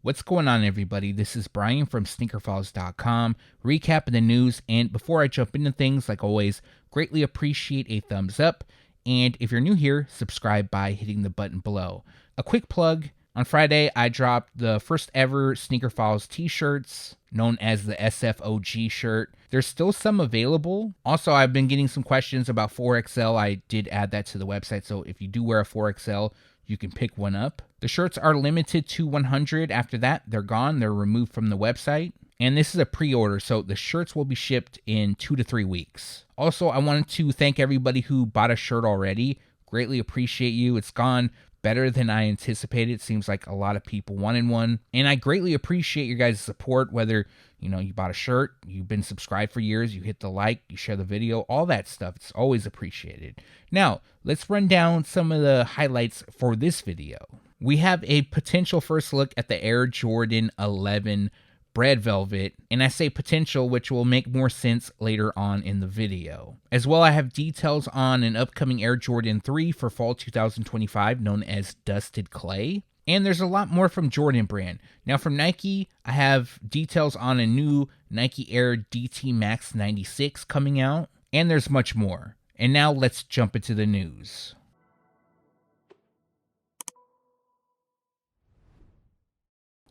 What's going on, everybody? This is Brian from SneakerFiles.com, recapping the news, and before I jump into things, like always, greatly appreciate a thumbs up, and if you're new here, subscribe by hitting the button below. A quick plug, on Friday, I dropped the first ever Sneaker Files t-shirts, known as the SFOG shirt. There's still some available. Also, I've been getting some questions about 4XL. I did add that to the website, so if you do wear a 4XL, you can pick one up. The shirts are limited to 100. After that, they're gone. They're removed from the website. And this is a pre-order, so the shirts will be shipped in 2 to 3 weeks. Also, I wanted to thank everybody who bought a shirt already. Greatly appreciate you. It's gone better than I anticipated. It seems like a lot of people wanted one. And I greatly appreciate your guys' support, whether you bought a shirt, you've been subscribed for years, you hit the like, you share the video, all that stuff. It's always appreciated. Now, let's run down some of the highlights for this video. We have a potential first look at the Air Jordan 11 Bred Velvet, and I say potential, which will make more sense later on in the video. As well, I have details on an upcoming Air Jordan 3 for fall 2025, known as Dusted Clay. And there's a lot more from Jordan Brand. Now from Nike, I have details on a new Nike Air DT Max 96 coming out, and there's much more. And now let's jump into the news.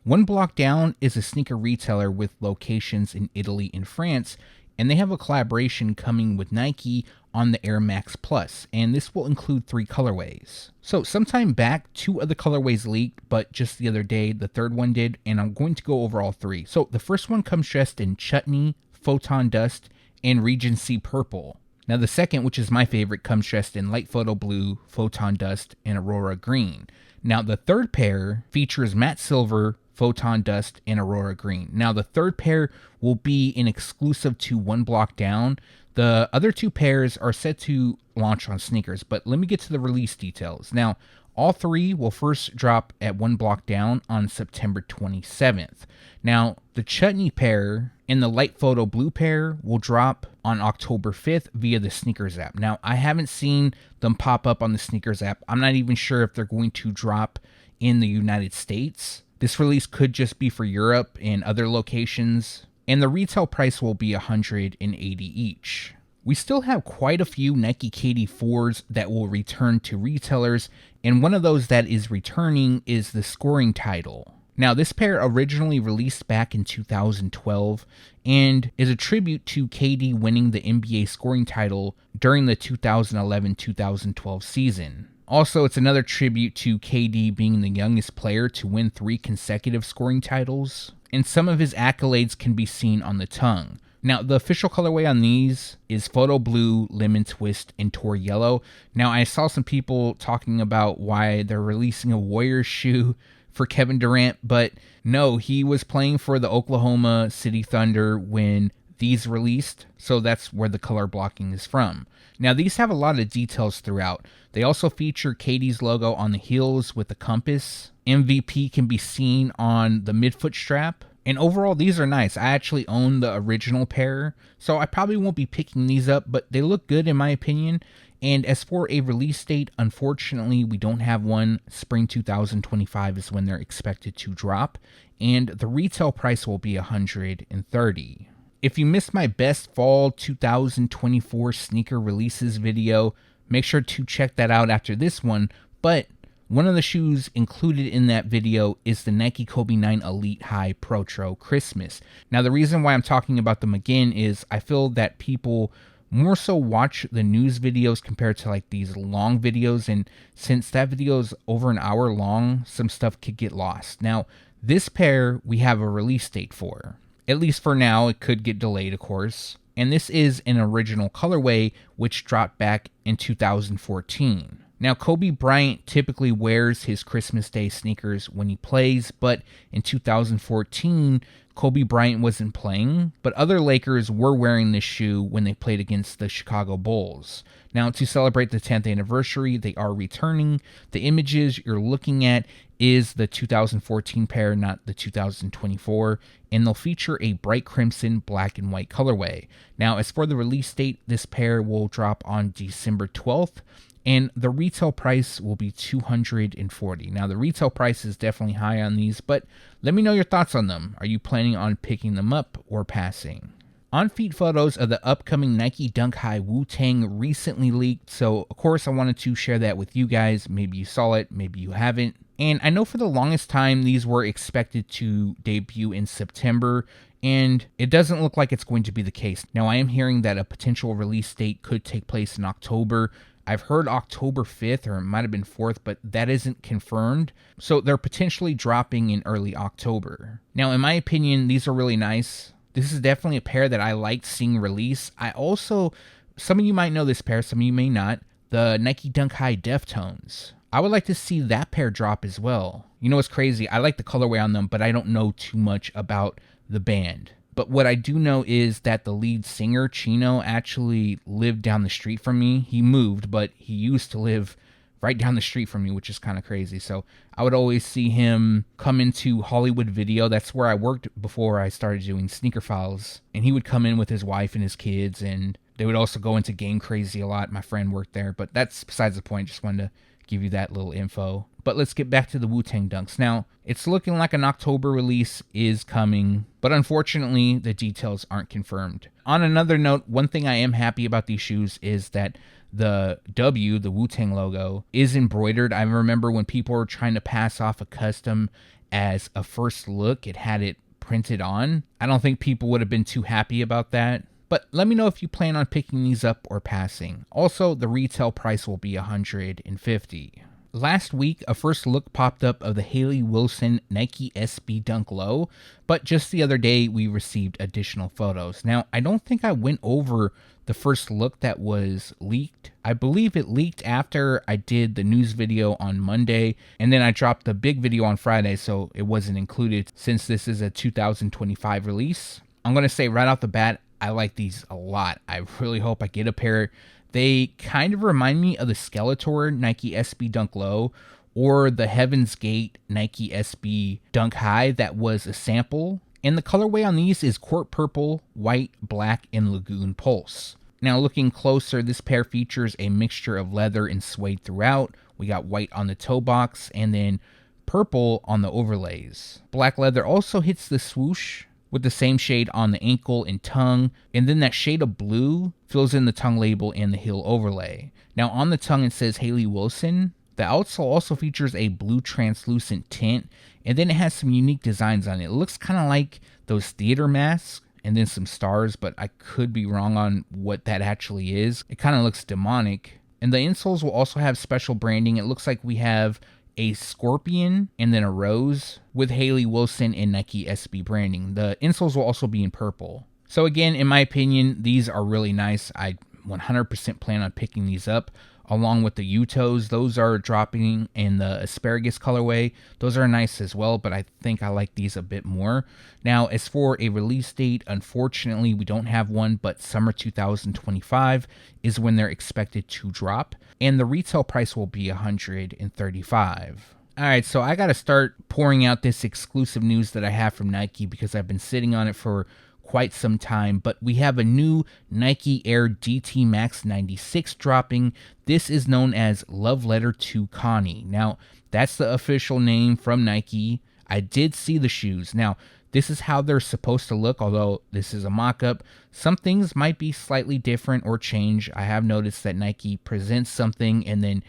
One Block Down is a sneaker retailer with locations in Italy and France, and they have a collaboration coming with Nike on the Air Max Plus, and this will include 3 colorways. So sometime back, 2 of the colorways leaked, but just the other day, the third one did, and I'm going to go over all 3. So the first one comes dressed in Chutney, Photon Dust, and Regency Purple. Now the second, which is my favorite, comes dressed in Light Photo Blue, Photon Dust, and Aurora Green. Now the third pair features Matte Silver, Photon Dust, and Aurora Green. Now the third pair will be an exclusive to One Block Down. The other 2 pairs are set to launch on sneakers, but let me get to the release details. Now, all 3 will first drop at One Block Down on September 27th. Now, the Chutney pair and the Light Photo Blue pair will drop on October 5th via the Sneakers app. Now, I haven't seen them pop up on the Sneakers app. I'm not even sure if they're going to drop in the United States. This release could just be for Europe and other locations, and the retail price will be $180 each. We still have quite a few Nike KD4s that will return to retailers, and one of those that is returning is the Scoring Title. Now, this pair originally released back in 2012 and is a tribute to KD winning the NBA Scoring Title during the 2011-2012 season. Also, it's another tribute to KD being the youngest player to win 3 consecutive scoring titles, and some of his accolades can be seen on the tongue. Now, the official colorway on these is Photo Blue, Lemon Twist, and Tour Yellow. Now, I saw some people talking about why they're releasing a Warriors shoe for Kevin Durant, but no, he was playing for the Oklahoma City Thunder when these released, so that's where the color blocking is from. Now, these have a lot of details throughout. They also feature KD's logo on the heels with the compass. MVP can be seen on the midfoot strap. And overall, these are nice. I actually own the original pair, so I probably won't be picking these up, but they look good in my opinion. And as for a release date, unfortunately, we don't have one. Spring 2025 is when they're expected to drop, and the retail price will be $130. If you missed my best fall 2024 sneaker releases video, make sure to check that out after this one. But one of the shoes included in that video is the Nike Kobe 9 Elite High Protro Christmas. Now, the reason why I'm talking about them again is I feel that people more so watch the news videos compared to like these long videos, and since that video is over an hour long, some stuff could get lost. Now, this pair we have a release date for. At least for now. It could get delayed, of course. And this is an original colorway which dropped back in 2014. Now, Kobe Bryant typically wears his Christmas Day sneakers when he plays, but in 2014, Kobe Bryant wasn't playing, but other Lakers were wearing this shoe when they played against the Chicago Bulls. Now, to celebrate the 10th anniversary, they are returning. The images you're looking at is the 2014 pair, not the 2024, and they'll feature a bright crimson, black, and white colorway. Now, as for the release date, this pair will drop on December 12th, and the retail price will be $240. Now, the retail price is definitely high on these, but let me know your thoughts on them. Are you planning on picking them up or passing? On-feet photos of the upcoming Nike Dunk High Wu-Tang recently leaked, so of course I wanted to share that with you guys. Maybe you saw it, maybe you haven't. And I know for the longest time these were expected to debut in September, and it doesn't look like it's going to be the case. Now, I am hearing that a potential release date could take place in October. I've heard October 5th, or it might have been 4th, but that isn't confirmed. So they're potentially dropping in early October. Now, in my opinion, these are really nice. This is definitely a pair that I liked seeing release. I also, some of you might know this pair, some of you may not, the Nike Dunk High Deftones. I would like to see that pair drop as well. You know what's crazy? I like the colorway on them, but I don't know too much about the band. But what I do know is that the lead singer, Chino, actually lived down the street from me. He moved, but he used to live right down the street from me, which is kind of crazy. So I would always see him come into Hollywood Video. That's where I worked before I started doing Sneaker Files. And he would come in with his wife and his kids, and they would also go into Game Crazy a lot. My friend worked there, but that's besides the point. Just wanted to give you that little info. But let's get back to the Wu-Tang Dunks. Now, it's looking like an October release is coming, but unfortunately, the details aren't confirmed. On another note, one thing I am happy about these shoes is that the W, the Wu-Tang logo, is embroidered. I remember when people were trying to pass off a custom as a first look, it had it printed on. I don't think people would have been too happy about that. But let me know if you plan on picking these up or passing. Also, the retail price will be $150. Last week, a first look popped up of the HAYLEY Wilson Nike SB Dunk Low, but just the other day, we received additional photos. Now, I don't think I went over the first look that was leaked. I believe it leaked after I did the news video on Monday, and then I dropped the big video on Friday, so it wasn't included since this is a 2025 release. I'm going to say right off the bat, I like these a lot. I really hope I get a pair. They kind of remind me of the Skeletor Nike SB Dunk Low or the Heaven's Gate Nike SB Dunk High that was a sample. And the colorway on these is Court Purple, White, Black, and Lagoon Pulse. Now looking closer, this pair features a mixture of leather and suede throughout. We got white on the toe box and then purple on the overlays. Black leather also hits the swoosh, with the same shade on the ankle and tongue, and then that shade of blue fills in the tongue label and the heel overlay. Now on the tongue it says HAYLEY Wilson. The outsole also features a blue translucent tint, and then it has some unique designs on it. It looks kind of like those theater masks, and then some stars, but I could be wrong on what that actually is. It kind of looks demonic. And the insoles will also have special branding. It looks like we have a scorpion and then a rose with HAYLEY Wilson and Nike SB branding. The insoles will also be in purple. So again, in my opinion, these are really nice. I 100% plan on picking these up along with the U-toes. Those are dropping in the asparagus colorway. Those are nice as well, but I think I like these a bit more. Now, as for a release date, unfortunately, we don't have one, but summer 2025 is when they're expected to drop, and the retail price will be $135. All right, so I got to start pouring out this exclusive news that I have from Nike because I've been sitting on it for quite some time, but we have a new Nike Air DT Max 96 dropping. This is known as Love Letter to Connie. Now, that's the official name from Nike. I did see the shoes. Now, this is how they're supposed to look, although this is a mock-up. Some things might be slightly different or change. I have noticed that Nike presents something and then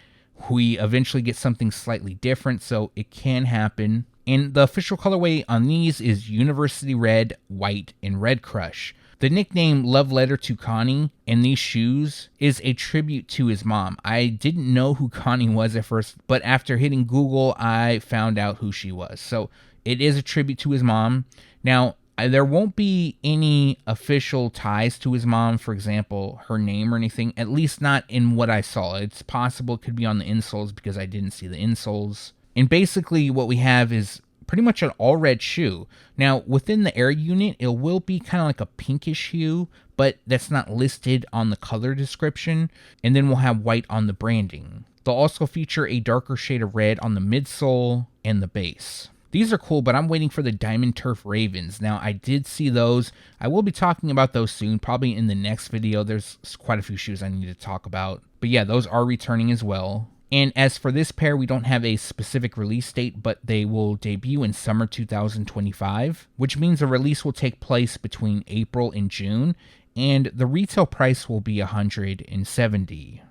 we eventually get something slightly different, so it can happen. And the official colorway on these is University Red, White, and Red Crush. The nickname Love Letter to Connie in these shoes is a tribute to his mom. I didn't know who Connie was at first, but after hitting Google, I found out who she was. So it is a tribute to his mom. Now, there won't be any official ties to his mom, for example, her name or anything, at least not in what I saw. It's possible it could be on the insoles because I didn't see the insoles. And basically what we have is pretty much an all red shoe. Now, within the Air unit, it will be kind of like a pinkish hue, but that's not listed on the color description. And then we'll have white on the branding. They'll also feature a darker shade of red on the midsole and the base. These are cool, but I'm waiting for the Diamond Turf Ravens. Now, I did see those. I will be talking about those soon, probably in the next video. There's quite a few shoes I need to talk about. But yeah, those are returning as well. And as for this pair, we don't have a specific release date, but they will debut in summer 2025, which means the release will take place between April and June, and the retail price will be $170.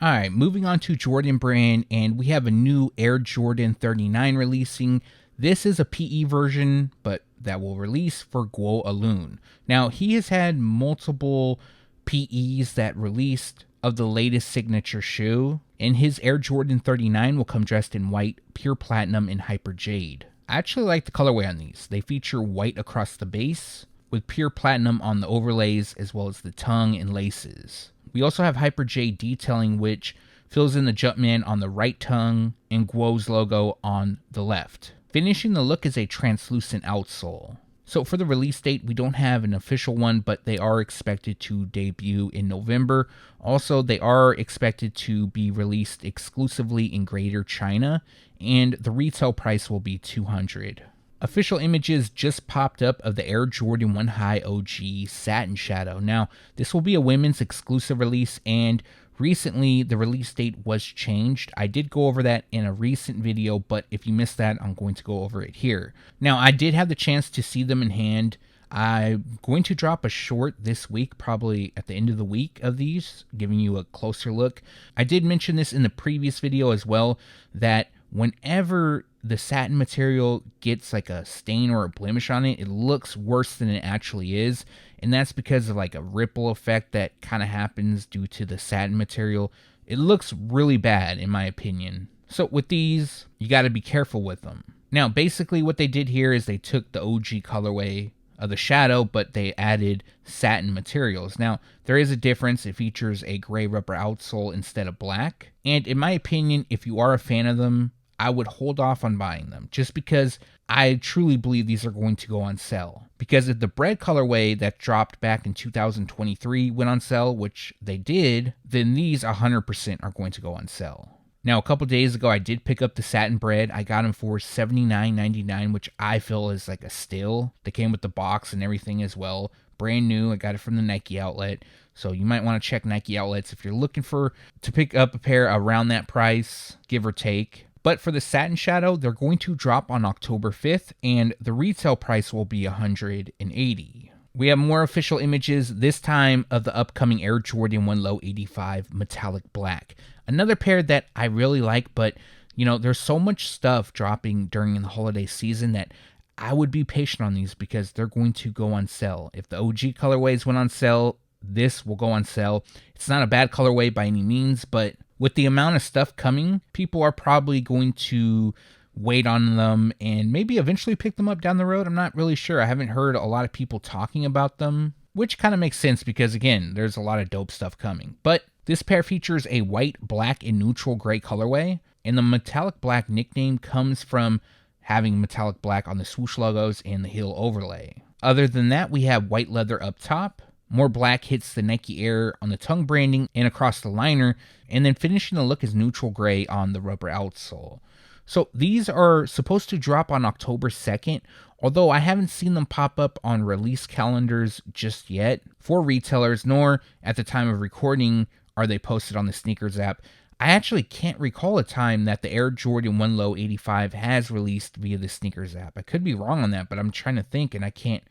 Alright, moving on to Jordan Brand, and we have a new Air Jordan 39 releasing. This is a PE version, but that will release for Guo Ailun. Now, he has had multiple PEs that released of the latest signature shoe, and his Air Jordan 39 will come dressed in white, pure platinum, and hyper jade. I actually like the colorway on these. They feature white across the base, with pure platinum on the overlays, as well as the tongue and laces. We also have hyper jade detailing, which fills in the Jumpman on the right tongue and Guo's logo on the left. Finishing the look is a translucent outsole. So for the release date, we don't have an official one, but they are expected to debut in November. Also, they are expected to be released exclusively in Greater China, and the retail price will be $200. Official images just popped up of the Air Jordan 1 High OG Satin Shadow. Now, this will be a women's exclusive release, and recently the release date was changed. I did go over that in a recent video, but if you missed that, I'm going to go over it here. Now, I did have the chance to see them in hand. I'm going to drop a short this week, probably at the end of the week of these, giving you a closer look. I did mention this in the previous video as well, that whenever the satin material gets like a stain or a blemish on it, it looks worse than it actually is. And that's because of like a ripple effect that kind of happens due to the satin material. It looks really bad in my opinion. So with these, you got to be careful with them. Now, basically what they did here is they took the OG colorway of the Shadow, but they added satin materials. Now, there is a difference. It features a gray rubber outsole instead of black. And in my opinion, if you are a fan of them, I would hold off on buying them just because I truly believe these are going to go on sale. Because if the Bred colorway that dropped back in 2023 went on sale, which they did, then these 100% are going to go on sale. Now, a couple days ago, I did pick up the Satin Bred. I got them for $79.99, which I feel is like a steal. They came with the box and everything as well. Brand new. I got it from the Nike outlet. So you might want to check Nike outlets if you're looking to pick up a pair around that price, give or take. But for the Satin Shadow, they're going to drop on October 5th, and the retail price will be $180. We have more official images, this time of the upcoming Air Jordan 1 Low 85 Metallic Black. Another pair that I really like, but, you know, there's so much stuff dropping during the holiday season that I would be patient on these because they're going to go on sale. If the OG colorways went on sale, this will go on sale. It's not a bad colorway by any means, but with the amount of stuff coming, people are probably going to wait on them and maybe eventually pick them up down the road. I'm not really sure. I haven't heard a lot of people talking about them, which kind of makes sense because, again, there's a lot of dope stuff coming. But this pair features a white, black, and neutral gray colorway, and the metallic black nickname comes from having metallic black on the swoosh logos and the heel overlay. Other than that, we have white leather up top. More black hits the Nike Air on the tongue branding and across the liner, and then finishing the look is neutral gray on the rubber outsole. So these are supposed to drop on October 2nd, although I haven't seen them pop up on release calendars just yet for retailers, nor at the time of recording are they posted on the Sneakers app. I actually can't recall a time that the Air Jordan 1 Low 85 has released via the Sneakers app. I could be wrong on that, but I'm trying to think and I can't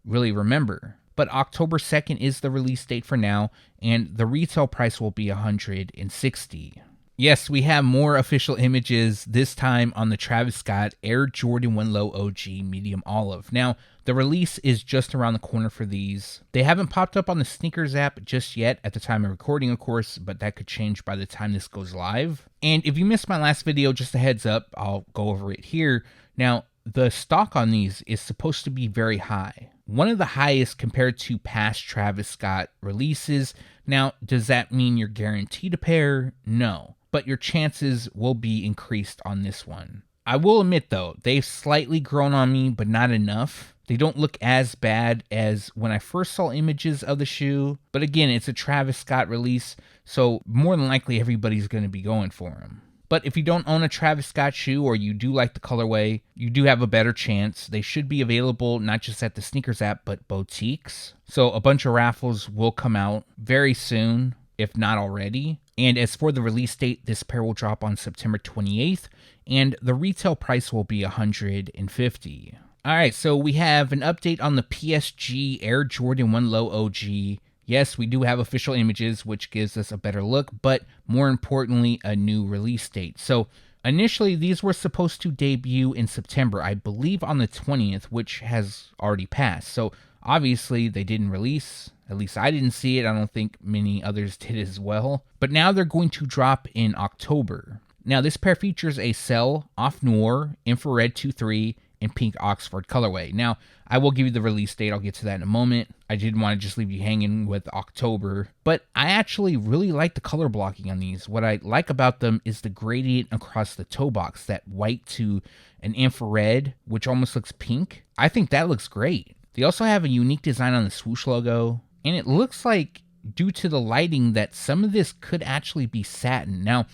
really remember. But October 2nd is the release date for now, and the retail price will be $160. Yes, we have more official images, this time on the Travis Scott Air Jordan 1 Low OG Medium Olive. Now, the release is just around the corner for these. They haven't popped up on the Sneakers app just yet at the time of recording, of course, but that could change by the time this goes live. And if you missed my last video, just a heads up, I'll go over it here. Now, the stock on these is supposed to be very high. One of the highest compared to past Travis Scott releases. Now, does that mean you're guaranteed a pair? No. But your chances will be increased on this one. I will admit though, they've slightly grown on me, but not enough. They don't look as bad as when I first saw images of the shoe. But again, it's a Travis Scott release, so more than likely everybody's going to be going for them. But if you don't own a Travis Scott shoe or you do like the colorway, you do have a better chance. They should be available not just at the Sneakers app, but boutiques. So a bunch of raffles will come out very soon, if not already. And as for the release date, this pair will drop on September 28th, and the retail price will be $150. All right, so we have an update on the PSG Air Jordan 1 Low OG. Yes, we do have official images, which gives us a better look, but more importantly, a new release date. So initially, these were supposed to debut in September, I believe on the 20th, which has already passed. So obviously, they didn't release. At least I didn't see it. I don't think many others did as well. But now they're going to drop in October. Now, this pair features a Cell, Off Noir, Infrared 2.3, and Pink Oxford colorway. Now, I will give you the release date. I'll get to that in a moment. I didn't want to just leave you hanging with October. But I actually really like the color blocking on these. What I like about them is the gradient across the toe box, that white to an infrared, which almost looks pink. I think that looks great. They also have a unique design on the swoosh logo. And it looks like, due to the lighting, that some of this could actually be satin. Now,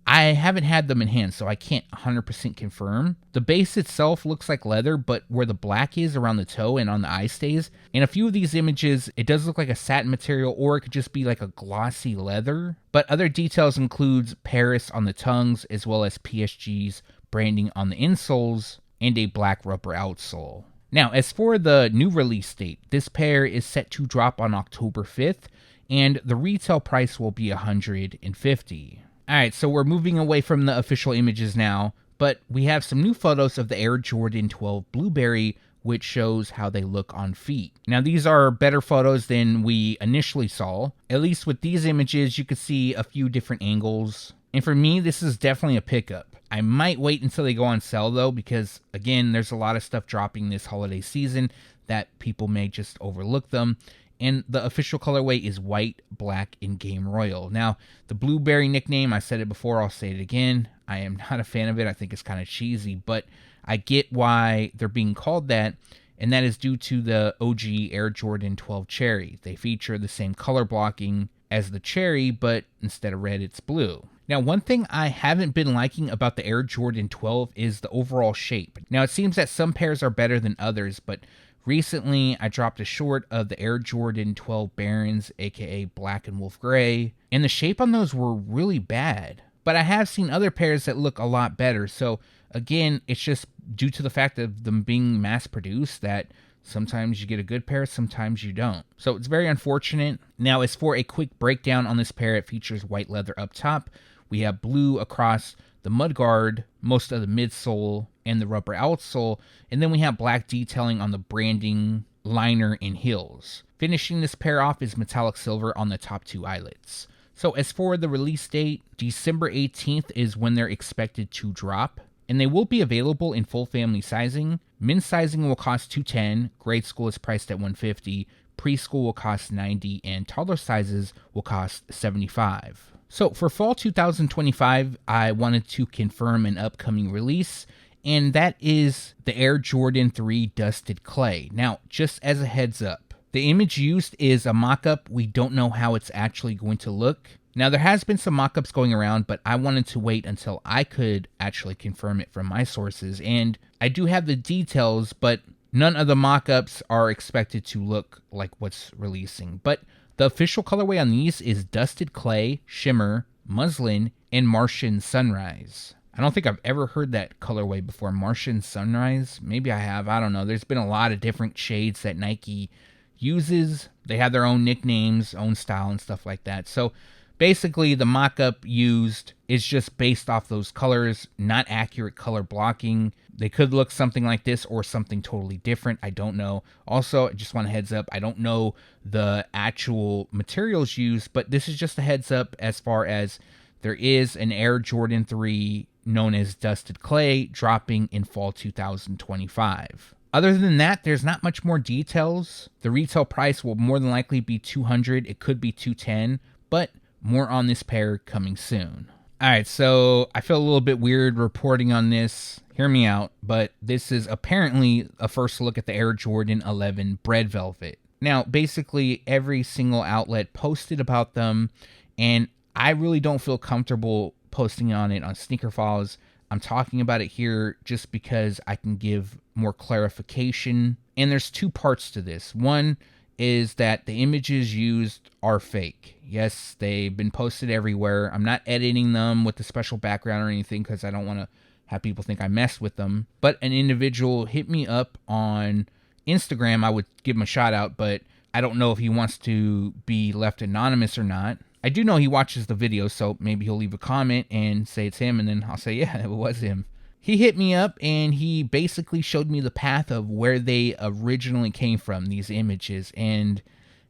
I haven't had them in hand, so I can't 100% confirm. The base itself looks like leather, but where the black is around the toe and on the eye stays, in a few of these images, it does look like a satin material, or it could just be like a glossy leather. But other details includes Paris on the tongues, as well as PSG's branding on the insoles, and a black rubber outsole. Now, as for the new release date, this pair is set to drop on October 5th, and the retail price will be $150. Alright, so we're moving away from the official images now, but we have some new photos of the Air Jordan 12 Blueberry, which shows how they look on feet. Now, these are better photos than we initially saw. At least with these images, you could see a few different angles. And for me, this is definitely a pickup. I might wait until they go on sale, though, because, again, there's a lot of stuff dropping this holiday season that people may just overlook them. And the official colorway is white, black, and game royal. Now, the Blueberry nickname, I said it before, I'll say it again. I am not a fan of it. I think it's kind of cheesy, but I get why they're being called that, and that is due to the OG Air Jordan 12 Cherry. They feature the same color blocking as the Cherry, but instead of red, it's blue. Now, one thing I haven't been liking about the Air Jordan 12 is the overall shape. Now, it seems that some pairs are better than others, but recently, I dropped a short of the Air Jordan 12 Barons, aka Black and Wolf Gray, and the shape on those were really bad. But I have seen other pairs that look a lot better, so again, it's just due to the fact of them being mass-produced that sometimes you get a good pair, sometimes you don't. So it's very unfortunate. Now, as for a quick breakdown on this pair, it features white leather up top. We have blue across the mudguard, most of the midsole, and the rubber outsole, and then we have black detailing on the branding, liner, and heels. Finishing this pair off is metallic silver on the top two eyelets. So as for the release date, December 18th is when they're expected to drop, and they will be available in full family sizing. Men's sizing will cost $210, grade school is priced at $150, preschool will cost $90, and toddler sizes will cost $75. So for fall 2025, I wanted to confirm an upcoming release, and that is the Air Jordan 3 Dusted Clay. Now, just as a heads up, the image used is a mock-up. We don't know how it's actually going to look. Now, there has been some mock-ups going around, but I wanted to wait until I could actually confirm it from my sources, and I do have the details, but none of the mock-ups are expected to look like what's releasing. But the official colorway on these is Dusted Clay, Shimmer, Muslin, and Martian Sunrise. I don't think I've ever heard that colorway before. Martian Sunrise? Maybe I have. I don't know. There's been a lot of different shades that Nike uses. They have their own nicknames, own style, and stuff like that. So basically, the mock-up used is just based off those colors, not accurate color blocking. They could look something like this or something totally different. I don't know. Also, I just want a heads up. I don't know the actual materials used, but this is just a heads up as far as there is an Air Jordan 3 known as Dusted Clay dropping in fall 2025. Other than that, there's not much more details. The retail price will more than likely be $200. It could be $210, but more on this pair coming soon. Alright, so I feel a little bit weird reporting on this. Hear me out, but this is apparently a first look at the Air Jordan 11 Bred Velvet. Now, basically, every single outlet posted about them, and I really don't feel comfortable posting on it on Sneaker Files. I'm talking about it here just because I can give more clarification. And there's two parts to this. One is that the images used are fake. Yes, they've been posted everywhere. I'm not editing them with a special background or anything because I don't want to have people think I messed with them. But an individual hit me up on Instagram. I would give him a shout out, but I don't know if he wants to be left anonymous or not. I do know he watches the video, so maybe he'll leave a comment and say it's him, and then I'll say, yeah, it was him. He hit me up, and he basically showed me the path of where they originally came from, these images. And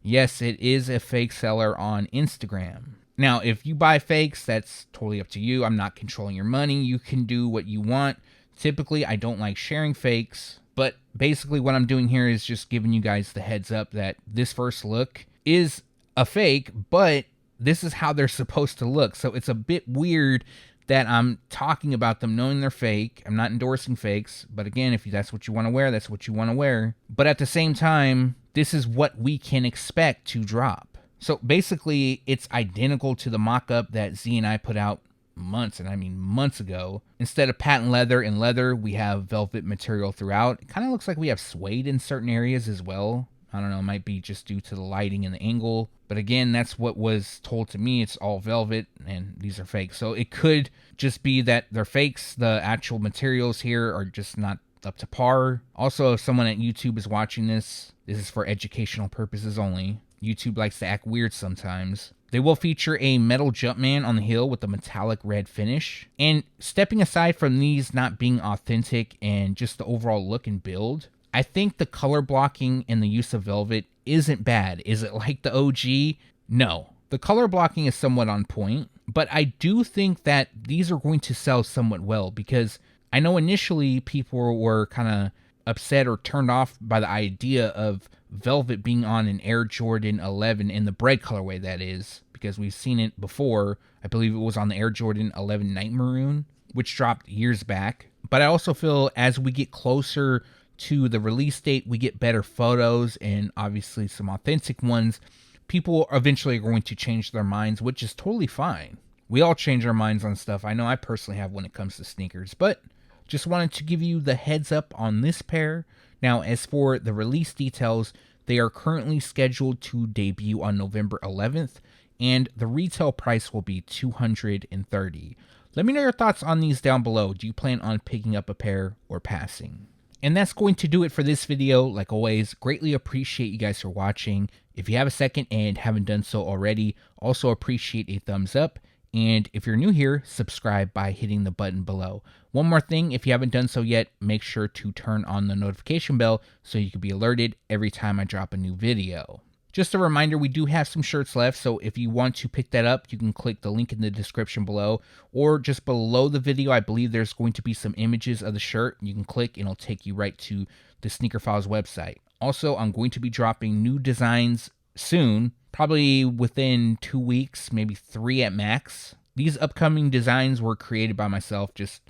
yes, it is a fake seller on Instagram. Now, if you buy fakes, that's totally up to you. I'm not controlling your money. You can do what you want. Typically, I don't like sharing fakes, but basically what I'm doing here is just giving you guys the heads up that this first look is a fake, but this is how they're supposed to look. So it's a bit weird that I'm talking about them knowing they're fake. I'm not endorsing fakes, but again, if that's what you want to wear, that's what you want to wear. But at the same time, this is what we can expect to drop. So basically, it's identical to the mock-up that Z and I put out months ago. Instead of patent leather and leather, we have velvet material throughout. It kind of looks like we have suede in certain areas as well. I don't know, it might be just due to the lighting and the angle. But again, that's what was told to me. It's all velvet, and these are fake. So it could just be that they're fakes. The actual materials here are just not up to par. Also, if someone at YouTube is watching this, this is for educational purposes only. YouTube likes to act weird sometimes. They will feature a metal Jumpman on the heel with a metallic red finish. And stepping aside from these not being authentic and just the overall look and build, I think the color blocking and the use of velvet isn't bad. Is it like the OG? No. The color blocking is somewhat on point, but I do think that these are going to sell somewhat well because I know initially people were kind of upset or turned off by the idea of velvet being on an Air Jordan 11 in the Bred colorway, that is, because we've seen it before. I believe it was on the Air Jordan 11 Night Maroon, which dropped years back. But I also feel as we get closer to the release date, we get better photos and obviously some authentic ones. People eventually are going to change their minds, which is totally fine. We all change our minds on stuff. I know I personally have when it comes to sneakers, but just wanted to give you the heads up on this pair. Now, as for the release details, they are currently scheduled to debut on November 11th, and the retail price will be $230. Let me know your thoughts on these down below. Do you plan on picking up a pair or passing? And that's going to do it for this video. Like always, greatly appreciate you guys for watching. If you have a second and haven't done so already, also appreciate a thumbs up. And if you're new here, subscribe by hitting the button below. One more thing, if you haven't done so yet, make sure to turn on the notification bell so you can be alerted every time I drop a new video. Just a reminder, we do have some shirts left, so if you want to pick that up, you can click the link in the description below, or just below the video, I believe there's going to be some images of the shirt. You can click and it'll take you right to the Sneaker Files website. Also, I'm going to be dropping new designs soon, probably within 2 weeks, maybe 3 at max. These upcoming designs were created by myself, just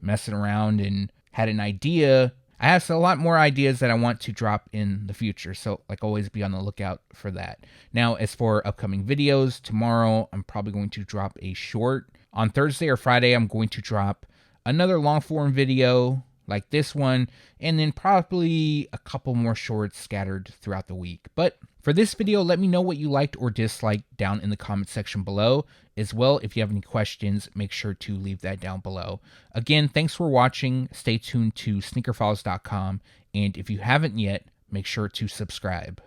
messing around and had an idea. I have a lot more ideas that I want to drop in the future, so like always be on the lookout for that. Now, as for upcoming videos, tomorrow I'm probably going to drop a short. On Thursday or Friday, I'm going to drop another long form video like this one, and then probably a couple more shorts scattered throughout the week. But for this video, let me know what you liked or disliked down in the comment section below. As well, if you have any questions, make sure to leave that down below. Again, thanks for watching. Stay tuned to SneakerFiles.com, and if you haven't yet, make sure to subscribe.